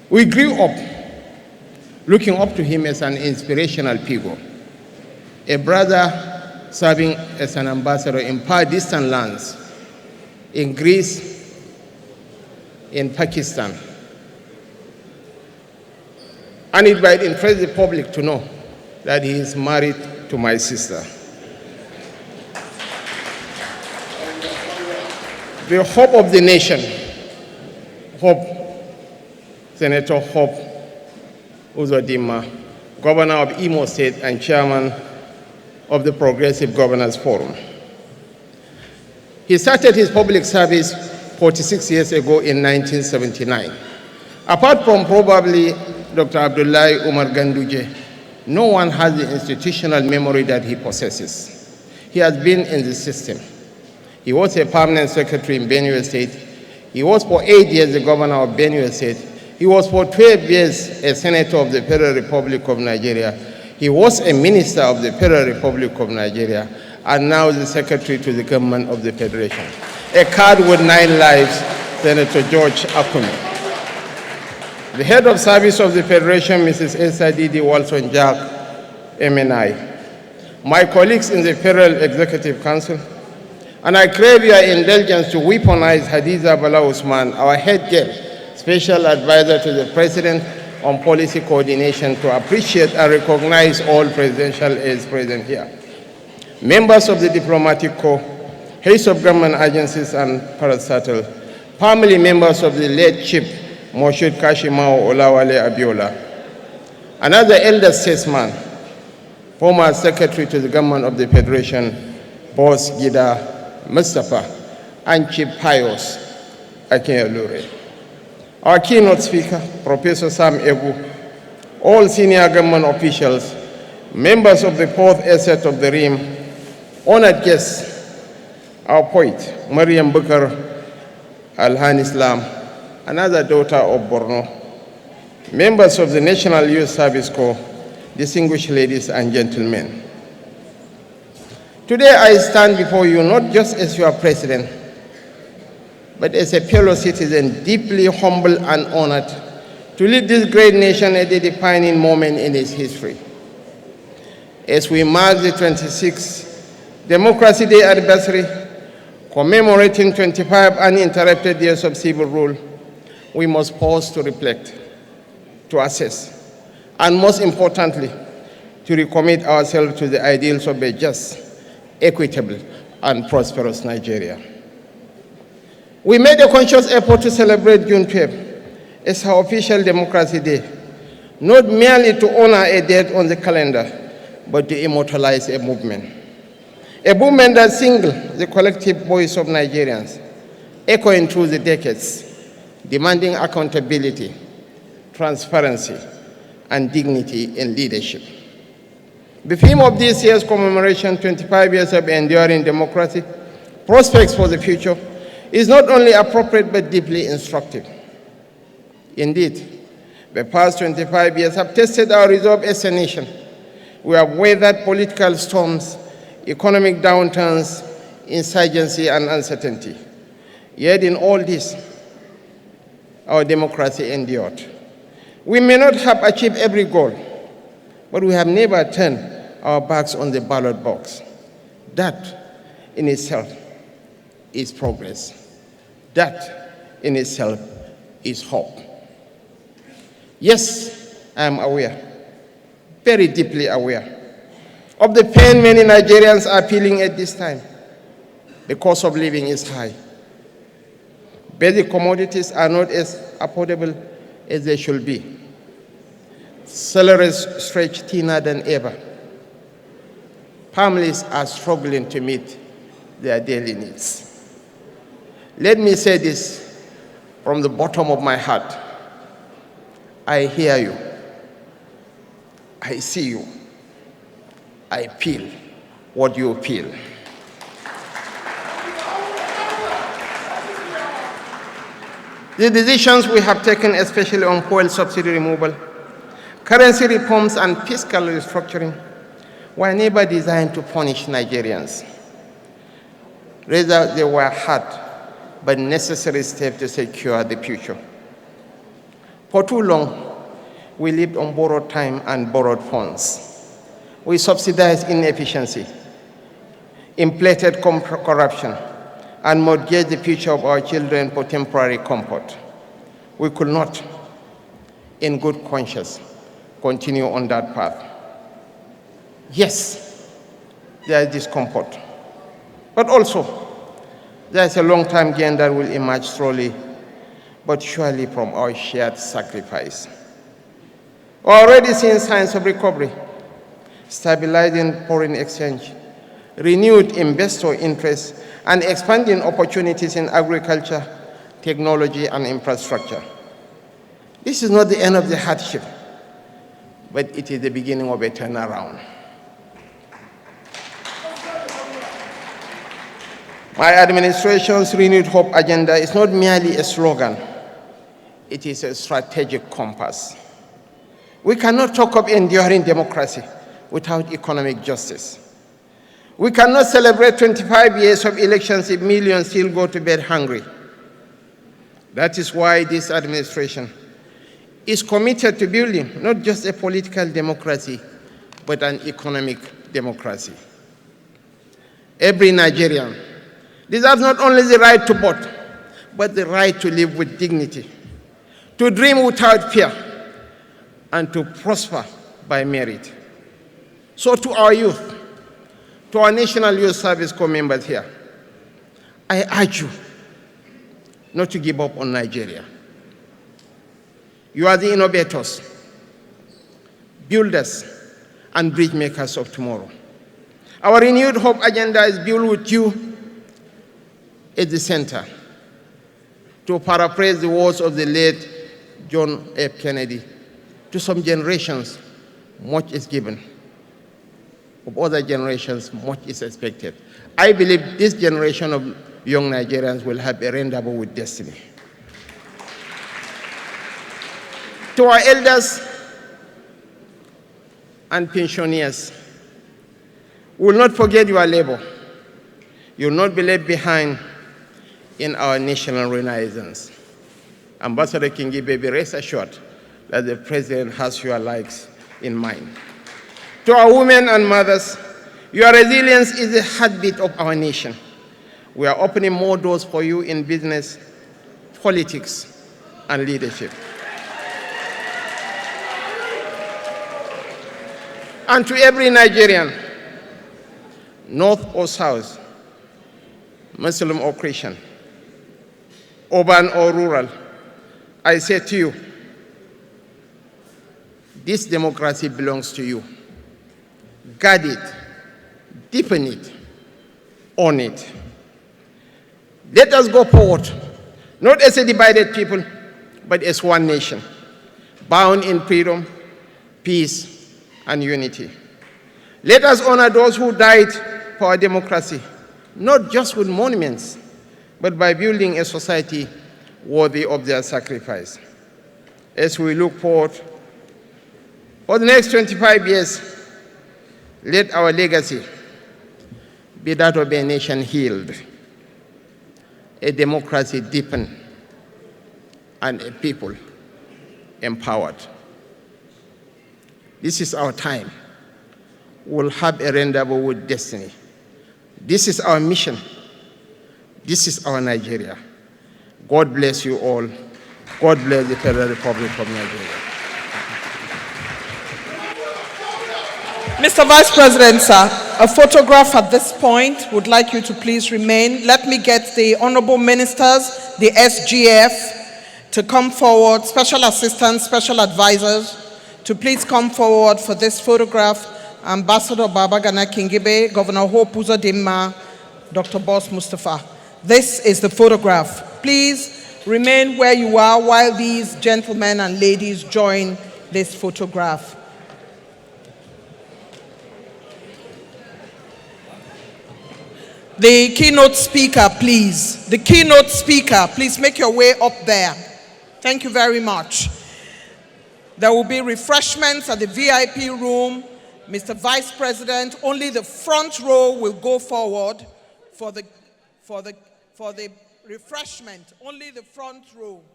We grew up looking up to him as an inspirational figure, a brother serving as an ambassador in far distant lands, in Greece, in Pakistan. And it might interest the public to know that he is married to my sister. The hope of the nation, Senator Hope Uzodimma, Governor of Imo State and Chairman of the Progressive Governors Forum. He started his public service 46 years ago in 1979. Apart from probably Dr. Abdullahi Umar Ganduje, no one has the institutional memory that he possesses. He has been in the system. He was a permanent secretary in Benue State. He was for 8 years the governor of Benue State. He was for 12 years a senator of the Federal Republic of Nigeria. He was a minister of the Federal Republic of Nigeria, and now the secretary to the government of the Federation. A card with 9 lives, Senator George Akume. The head of service of the Federation, Mrs. Esa Didi Walson-Jack, MNI. My colleagues in the Federal Executive Council, and I crave your indulgence to weaponize Hadiza Bala Usman, our head girl, special advisor to the President on policy coordination, to appreciate and recognize all presidential aides present here. Members of the diplomatic corps, heads of government agencies and parastatal, family members of the late Chief Moshood Kashim Olawale Abiola, another elder statesman, former secretary to the government of the Federation, Boss Gida Mustafa, and Chief Pius Akenyalure. Our keynote speaker, Professor Sam Ebu, all senior government officials, members of the fourth asset of the RIM, honored guests, our poet, Mariam Bukar Alhan Islam, another daughter of Borno, members of the National Youth Service Corps, distinguished ladies and gentlemen. Today I stand before you not just as your president, but as a fellow citizen, deeply humbled and honored to lead this great nation at a defining moment in its history. As we mark the 26th Democracy Day anniversary, commemorating 25 uninterrupted years of civil rule, we must pause to reflect, to assess, and most importantly, to recommit ourselves to the ideals of a just, equitable, and prosperous Nigeria. We made a conscious effort to celebrate June 12th as our official Democracy Day, not merely to honor a date on the calendar, but to immortalize a movement that singles the collective voice of Nigerians, echoing through the decades, demanding accountability, transparency, and dignity in leadership. The theme of this year's commemoration, 25 years of enduring democracy, prospects for the future, is not only appropriate but deeply instructive. Indeed, the past 25 years have tested our resolve as a nation. We have weathered political storms, economic downturns, insurgency, and uncertainty. Yet in all this, our democracy endured. We may not have achieved every goal, but we have never turned our backs on the ballot box. That in itself is progress. That in itself is hope. Yes, I am aware, very deeply aware, of the pain many Nigerians are feeling at this time. The cost of living is high. Basic commodities are not as affordable as they should be. Salaries stretch thinner than ever. Families are struggling to meet their daily needs. Let me say this from the bottom of my heart. I hear you. I see you. I feel what you feel. The decisions we have taken, especially on fuel subsidy removal, currency reforms, and fiscal restructuring, were never designed to punish Nigerians. Rather, they were hard but necessary steps to secure the future. For too long, we lived on borrowed time and borrowed funds. We subsidized inefficiency, inflated corruption, and mortgaged the future of our children for temporary comfort. We could not, in good conscience, continue on that path. Yes, there is discomfort, but also there is a long-term gain that will emerge slowly but surely from our shared sacrifice. We're already seeing signs of recovery, stabilizing foreign exchange, renewed investor interest, and expanding opportunities in agriculture, technology, and infrastructure. This is not the end of the hardship, but it is the beginning of a turnaround. My administration's Renewed Hope agenda is not merely a slogan, it is a strategic compass. We cannot talk of enduring democracy without economic justice. We cannot celebrate 25 years of elections if millions still go to bed hungry. That is why this administration is committed to building not just a political democracy, but an economic democracy. Every Nigerian deserves not only the right to vote, but the right to live with dignity, to dream without fear, and to prosper by merit. So to our youth, to our National Youth Service Corps members here, I urge you not to give up on Nigeria. You are the innovators, builders, and bridge makers of tomorrow. Our Renewed Hope agenda is built with you at the center. To paraphrase the words of the late John F. Kennedy, to some generations, much is given. Of other generations, much is expected. I believe this generation of young Nigerians will have a rendezvous with destiny. To our elders and pensioners, we will not forget your labor. You will not be left behind in our national renaissance. Ambassador Kingibe, be rest assured that the President has your lives in mind. To our women and mothers, your resilience is the heartbeat of our nation. We are opening more doors for you in business, politics, and leadership. And to every Nigerian, North or South, Muslim or Christian, urban or rural, I say to you, this democracy belongs to you. Guard it, deepen it, own it. Let us go forward, not as a divided people, but as one nation, bound in freedom, peace, and unity. Let us honor those who died for our democracy, not just with monuments, but by building a society worthy of their sacrifice. As we look forward, for the next 25 years, let our legacy be that of a nation healed, a democracy deepened, and a people empowered. This is our time. We'll have a rendezvous with destiny. This is our mission. This is our Nigeria. God bless you all. God bless the Federal Republic of Nigeria. Mr. Vice President, sir, a photograph at this point. Would like you to please remain. Let me get the honorable ministers, the SGF, to come forward, special assistants, special advisors, to please come forward for this photograph. Ambassador Babagana Kingibe, Governor Hope Uzodimma, Dr. Boss Mustafa. This is the photograph. Please remain where you are while these gentlemen and ladies join this photograph. The keynote speaker, please. The keynote speaker, please make your way up there. Thank you very much. There will be refreshments at the VIP room. Mr. Vice President, only the front row will go forward for the refreshment. Only the front row.